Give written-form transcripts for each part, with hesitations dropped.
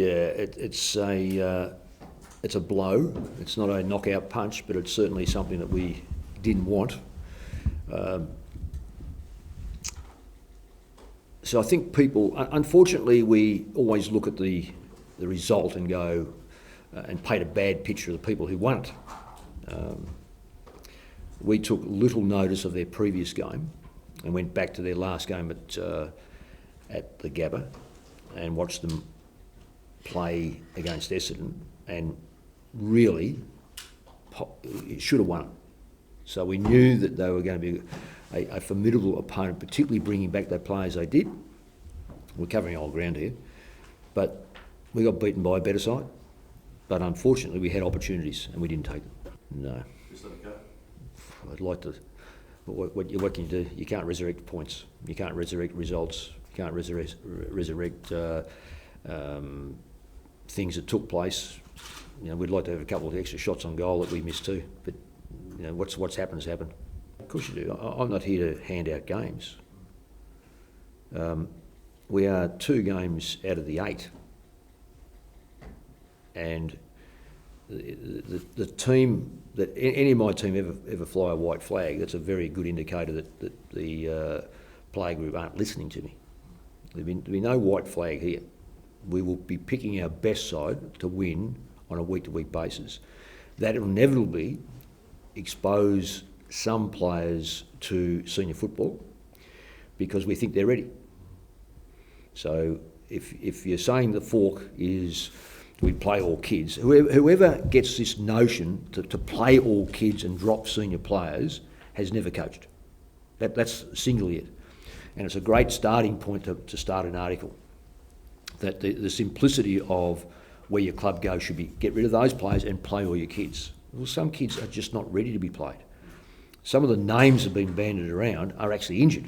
it's a blow. It's not a knockout punch, but it's certainly something that we didn't want. So I think people, unfortunately, we always look at the result and go and paint a bad picture of the people who won it. We took little notice of their previous game and went back to their last game at the Gabba and watched them play against Essendon, and really should have won. So we knew that they were going to be a formidable opponent, particularly bringing back their players they did. We're covering old ground here, but we got beaten by a better side. But unfortunately, we had opportunities and we didn't take them. No. Just let it go. I'd like to. What can you do? You can't resurrect points. You can't resurrect results. You can't resurrect things that took place. You know, we'd like to have a couple of extra shots on goal that we missed too. But you know, what's happened has happened. Of course you do. I'm not here to hand out games. We are 2 games out of the 8, and the team that any of my team ever fly a white flag, that's a very good indicator that the player group aren't listening to me. There'll be no white flag here. We will be picking our best side to win on a week-to-week basis. That will inevitably expose some players to senior football because we think they're ready. So if you're saying the fork is we play all kids, whoever gets this notion to play all kids and drop senior players has never coached. That's singularly it. And it's a great starting point to start an article. That the simplicity of where your club goes should be get rid of those players and play all your kids. Well, some kids are just not ready to be played. Some of the names that have been bandied around are actually injured.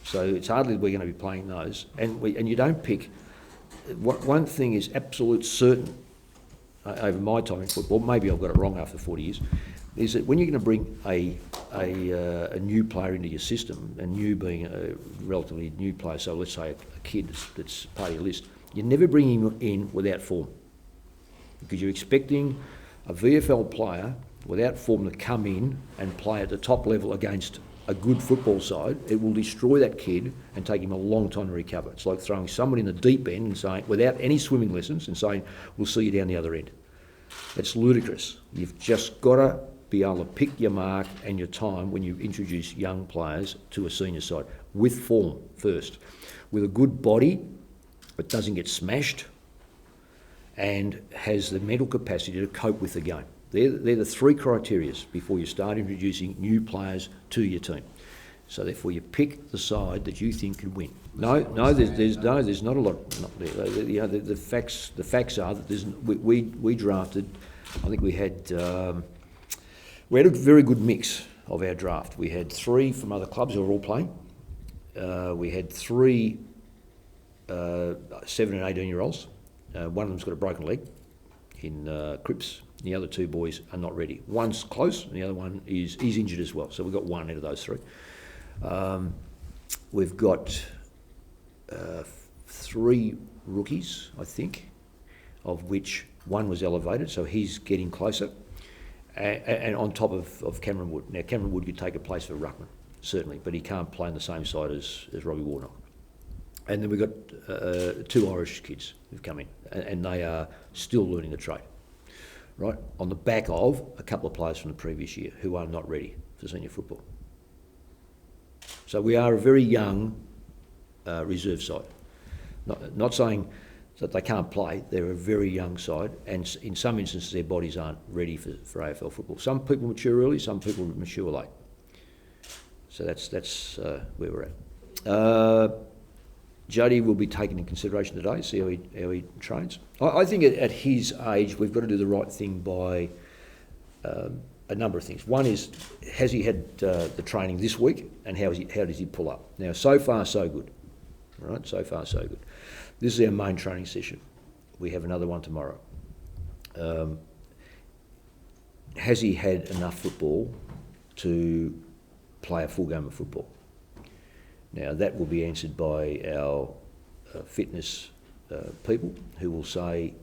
So it's hardly we're going to be playing those. And you don't pick. One thing is absolute certain over my time in football, maybe I've got it wrong after 40 years, is that when you're going to bring a new player into your system, and new being a relatively new player, so let's say a kid that's part of your list, you're never bringing him in without form. Because you're expecting a VFL player without form to come in and play at the top level against a good football side. It will destroy that kid and take him a long time to recover. It's like throwing someone in the deep end and saying, without any swimming lessons, and saying, we'll see you down the other end. It's ludicrous. You've just got to be able to pick your mark and your time when you introduce young players to a senior side, with form first, with a good body that doesn't get smashed and has the mental capacity to cope with the game. They're the 3 criteria before you start introducing new players to your team. So therefore, you pick the side that you think can win. There's not a lot. Not there. You know, the facts are that we drafted. I think we had a very good mix of our draft. We had 3 from other clubs who were all playing. We had 3 7 and 18-year-olds. One of them's got a broken leg in Cripps. The other 2 boys are not ready. One's close, and the other one is injured as well. So we've got 1 out of those 3. We've got 3 rookies, I think, of which 1 was elevated, so he's getting closer. And on top of Cameron Wood. Now, Cameron Wood could take a place for Ruckman, certainly, but he can't play on the same side as Robbie Warnock. And then we've got 2 Irish kids who've come in, and they are still learning the trade. Right, on the back of a couple of players from the previous year who are not ready for senior football. So we are a very young reserve side. Not saying that they can't play, they're a very young side, and in some instances their bodies aren't ready for AFL football. Some people mature early, some people mature late. So that's where we're at. Jody will be taken into consideration today, see how he trains. I think at his age, we've got to do the right thing by a number of things. One is, has he had the training this week, and how does he pull up? Now, so far, so good. Right, so far, so good. This is our main training session. We have another one tomorrow. Has he had enough football to play a full game of football? Now, that will be answered by our fitness people who will say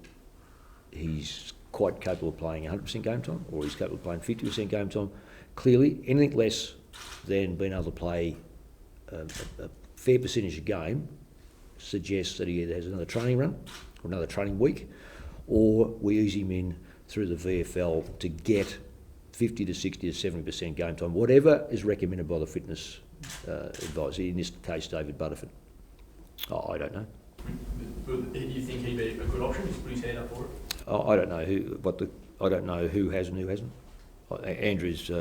he's quite capable of playing 100% game time, or he's capable of playing 50% game time. Clearly, anything less than being able to play a fair percentage of game suggests that he either has another training run or another training week, or we ease him in through the VFL to get 50 to 60 to 70% game time, whatever is recommended by the fitness advisor, in this case David Butterford. Oh, I don't know. Do you think he'd be a good option? He's put his hand up for it? I don't know I don't know who has and who hasn't. Andrew's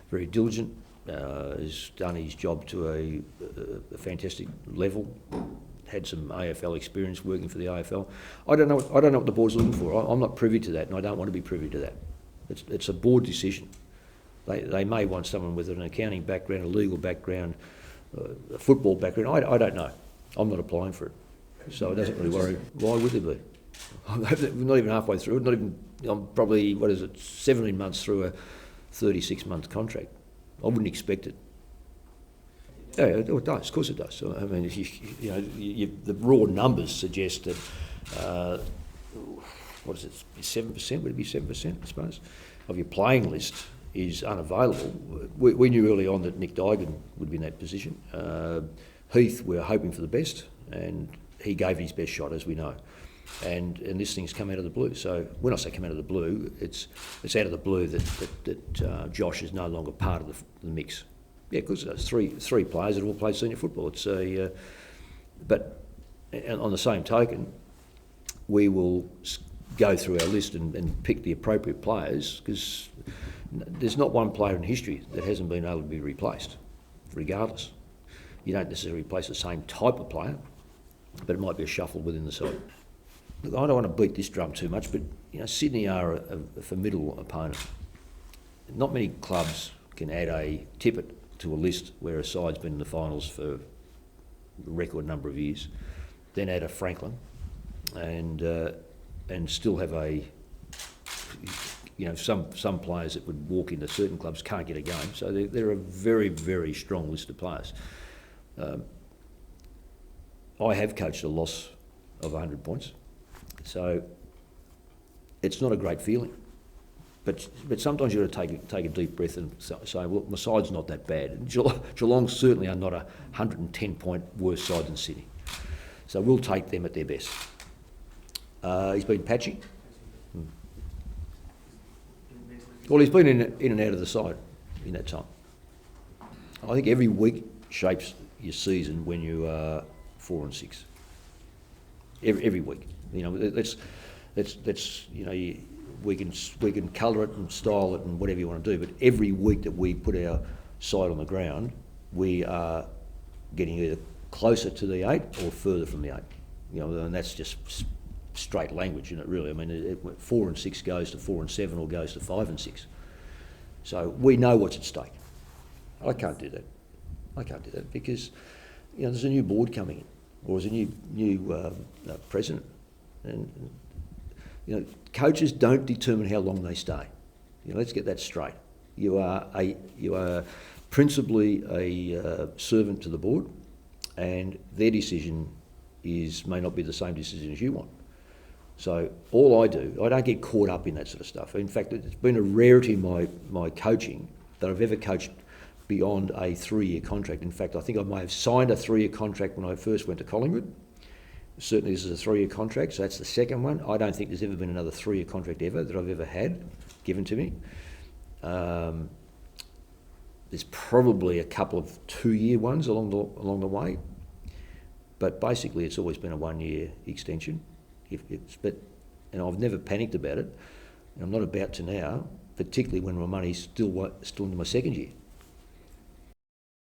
very diligent. Has done his job to a fantastic level. Had some AFL experience working for the AFL. I don't know what the board's looking for. I'm not privy to that, and I don't want to be privy to that. It's a board decision. They may want someone with an accounting background, a legal background, a football background. I don't know. I'm not applying for it, so it doesn't really worry. Why would there be? I'm not even halfway through it. I'm probably 17 months through a 36-month contract. I wouldn't expect it. Yeah, it does. Of course it does. So, I mean, the raw numbers suggest that, 7%? Would it be 7%, I suppose, of your playing list is unavailable. We knew early on that Nick Duigan would be in that position. Heath, we were hoping for the best, and he gave his best shot, as we know. And this thing's come out of the blue. So when I say come out of the blue, it's out of the blue that Josh is no longer part of the mix. Yeah, because there's three players that all play senior football. But on the same token, we will go through our list and pick the appropriate players, because there's not one player in history that hasn't been able to be replaced, regardless. You don't necessarily replace the same type of player, but it might be a shuffle within the side. Look, I don't want to beat this drum too much, but Sydney are a formidable opponent. Not many clubs can add a tippet to a list where a side's been in the finals for a record number of years, then add a Franklin, and still have some players that would walk into certain clubs can't get a game. So they're a very, very strong list of players. I have coached a loss of 100 points. So it's not a great feeling, but sometimes you've got to take a deep breath and say, well, my side's not that bad. And Geelong certainly are not a 110-point worse side than Sydney. So we'll take them at their best. He's been patchy. Well, he's been in and out of the side in that time. I think every week shapes your season when you are 4 and 6. Every week. We can colour it and style it and whatever you want to do, but every week that we put our side on the ground, we are getting either closer to the 8 or further from the 8. And that's just straight language, isn't it, really? I mean, 4 and 6 goes to 4 and 7 or goes to 5 and 6. So we know what's at stake. I can't do that because, there's a new board coming in, or there's a new president. And coaches don't determine how long they stay. Let's get that straight. You are principally a servant to the board, and their decision may not be the same decision as you want. So all I don't get caught up in that sort of stuff. In fact, it's been a rarity in my coaching that I've ever coached beyond a 3-year contract. In fact, I think I may have signed a 3-year contract when I first went to Collingwood. Certainly this is a 3-year contract, so that's the second one. I don't think there's ever been another 3-year contract ever that I've ever had given to me. There's probably a couple of 2-year ones along the way, but basically it's always been a 1-year extension. And I've never panicked about it, and I'm not about to now, particularly when my money's still into my second year.